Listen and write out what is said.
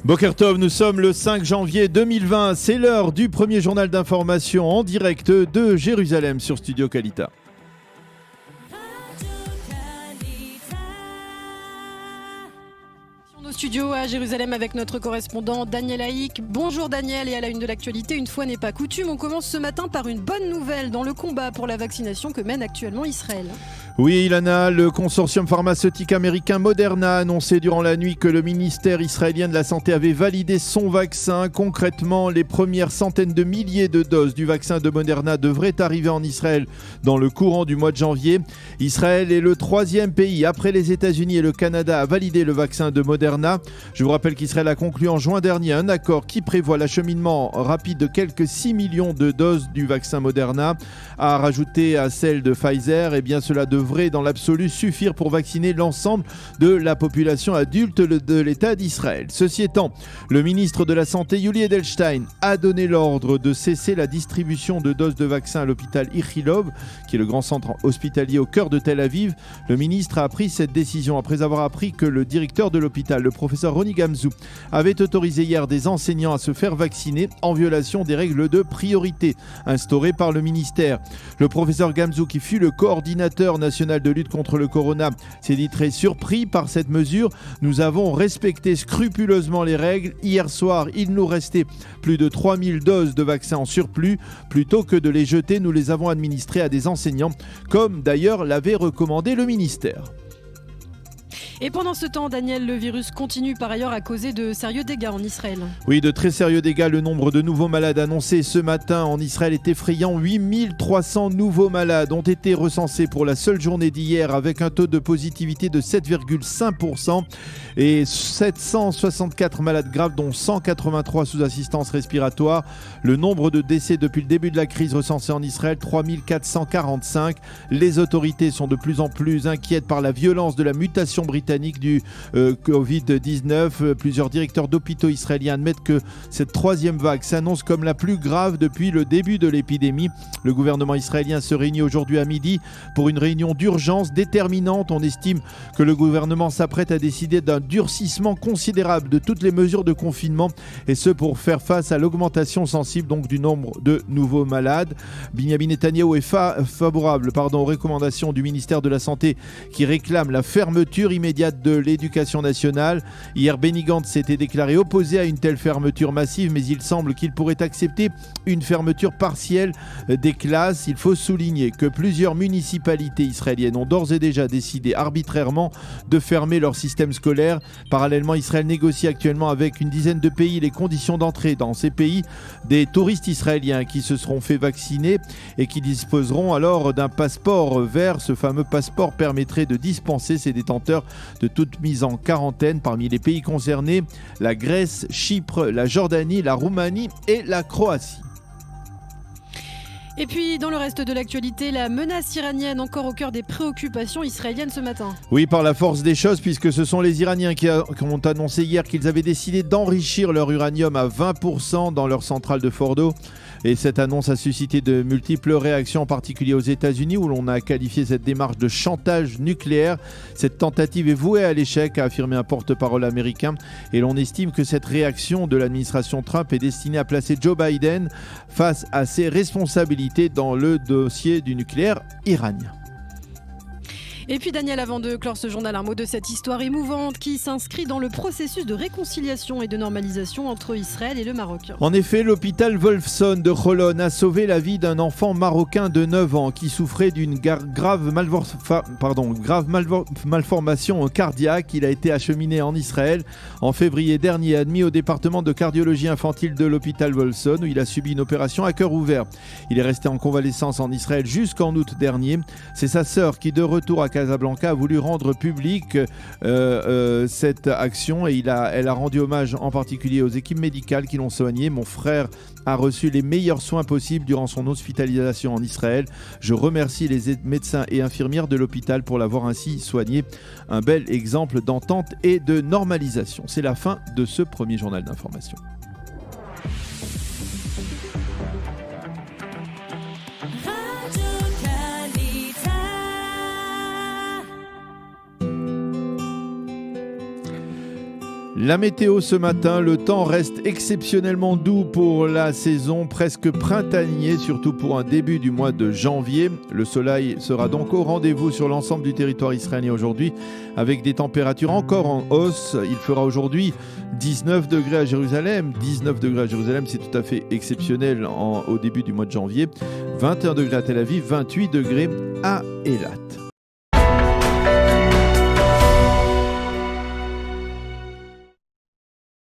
Boker Tov, nous sommes le 5 janvier 2020. C'est l'heure du premier journal d'information en direct de Jérusalem sur Studio Kalita. Au studio à Jérusalem avec notre correspondant Daniel Haïk. Bonjour Daniel, et à la une de l'actualité, une fois n'est pas coutume, on commence ce matin par une bonne nouvelle dans le combat pour la vaccination que mène actuellement Israël. Oui, Ilana, le consortium pharmaceutique américain Moderna a annoncé durant la nuit que le ministère israélien de la Santé avait validé son vaccin. Concrètement, les premières centaines de milliers de doses du vaccin de Moderna devraient arriver en Israël dans le courant du mois de janvier. Israël est le troisième pays, après les États-Unis et le Canada, à valider le vaccin de Moderna. Je vous rappelle qu'Israël a conclu en juin dernier un accord qui prévoit l'acheminement rapide de quelques 6 millions de doses du vaccin Moderna à rajouter à celle de Pfizer. Eh bien, cela devrait dans l'absolu suffire pour vacciner l'ensemble de la population adulte de l'État d'Israël. Ceci étant, le ministre de la Santé, Yuli Edelstein, a donné l'ordre de cesser la distribution de doses de vaccins à l'hôpital Ichilov, qui est le grand centre hospitalier au cœur de Tel Aviv. Le ministre a pris cette décision après avoir appris que le directeur de l'hôpital, le professeur Roni Gamzou, avait autorisé hier des enseignants à se faire vacciner en violation des règles de priorité instaurées par le ministère. Le professeur Gamzou, qui fut le coordinateur national de lutte contre le corona, s'est dit très surpris par cette mesure. Nous avons respecté scrupuleusement les règles. Hier soir, il nous restait plus de 3000 doses de vaccins en surplus. Plutôt que de les jeter, nous les avons administrées à des enseignants, comme d'ailleurs l'avait recommandé le ministère. Et pendant ce temps, Daniel, le virus continue par ailleurs à causer de sérieux dégâts en Israël. Oui, de très sérieux dégâts. Le nombre de nouveaux malades annoncés ce matin en Israël est effrayant. 8300 nouveaux malades ont été recensés pour la seule journée d'hier, avec un taux de positivité de 7,5% et 764 malades graves, dont 183 sous assistance respiratoire. Le nombre de décès depuis le début de la crise recensés en Israël, 3445. Les autorités sont de plus en plus inquiètes par la violence de la mutation britannique du Covid-19. Plusieurs directeurs d'hôpitaux israéliens admettent que cette troisième vague s'annonce comme la plus grave depuis le début de l'épidémie. Le gouvernement israélien se réunit aujourd'hui à midi pour une réunion d'urgence déterminante. On estime que le gouvernement s'apprête à décider d'un durcissement considérable de toutes les mesures de confinement, et ce pour faire face à l'augmentation sensible donc du nombre de nouveaux malades. Binyamin Netanyahou est favorable aux recommandations du ministère de la Santé qui réclame la fermeture immédiate de l'éducation nationale. Hier, Benny Gantz s'était déclaré opposé à une telle fermeture massive, mais il semble qu'il pourrait accepter une fermeture partielle des classes. Il faut souligner que plusieurs municipalités israéliennes ont d'ores et déjà décidé arbitrairement de fermer leur système scolaire. Parallèlement, Israël négocie actuellement avec une dizaine de pays les conditions d'entrée dans ces pays des touristes israéliens qui se seront fait vacciner et qui disposeront alors d'un passeport vert. Ce fameux passeport permettrait de dispenser ces détenteurs de toute mise en quarantaine. Parmi les pays concernés, la Grèce, Chypre, la Jordanie, la Roumanie et la Croatie. Et puis, dans le reste de l'actualité, la menace iranienne encore au cœur des préoccupations israéliennes ce matin. Oui, par la force des choses, puisque ce sont les Iraniens qui ont annoncé hier qu'ils avaient décidé d'enrichir leur uranium à 20% dans leur centrale de Fordo. Et cette annonce a suscité de multiples réactions, en particulier aux États-Unis, où l'on a qualifié cette démarche de chantage nucléaire. Cette tentative est vouée à l'échec, a affirmé un porte-parole américain. Et l'on estime que cette réaction de l'administration Trump est destinée à placer Joe Biden face à ses responsabilités dans le dossier du nucléaire iranien. Et puis Daniel, avant de clore ce journal, un mot de cette histoire émouvante qui s'inscrit dans le processus de réconciliation et de normalisation entre Israël et le Maroc. En effet, l'hôpital Wolfson de Holon a sauvé la vie d'un enfant marocain de 9 ans qui souffrait d'une grave malformation cardiaque. Il a été acheminé en Israël en février dernier, admis au département de cardiologie infantile de l'hôpital Wolfson, où il a subi une opération à cœur ouvert. Il est resté en convalescence en Israël jusqu'en août dernier. C'est sa sœur qui, de retour à Casablanca, a voulu rendre publique cette action, et elle a rendu hommage en particulier aux équipes médicales qui l'ont soigné. Mon frère a reçu les meilleurs soins possibles durant son hospitalisation en Israël. Je remercie les médecins et infirmières de l'hôpital pour l'avoir ainsi soigné. Un bel exemple d'entente et de normalisation. C'est la fin de ce premier journal d'information. La météo ce matin, le temps reste exceptionnellement doux pour la saison, presque printanier, surtout pour un début du mois de janvier. Le soleil sera donc au rendez-vous sur l'ensemble du territoire israélien aujourd'hui, avec des températures encore en hausse. Il fera aujourd'hui 19 degrés à Jérusalem. 19 degrés à Jérusalem, c'est tout à fait exceptionnel au début du mois de janvier. 21 degrés à Tel Aviv, 28 degrés à Eilat.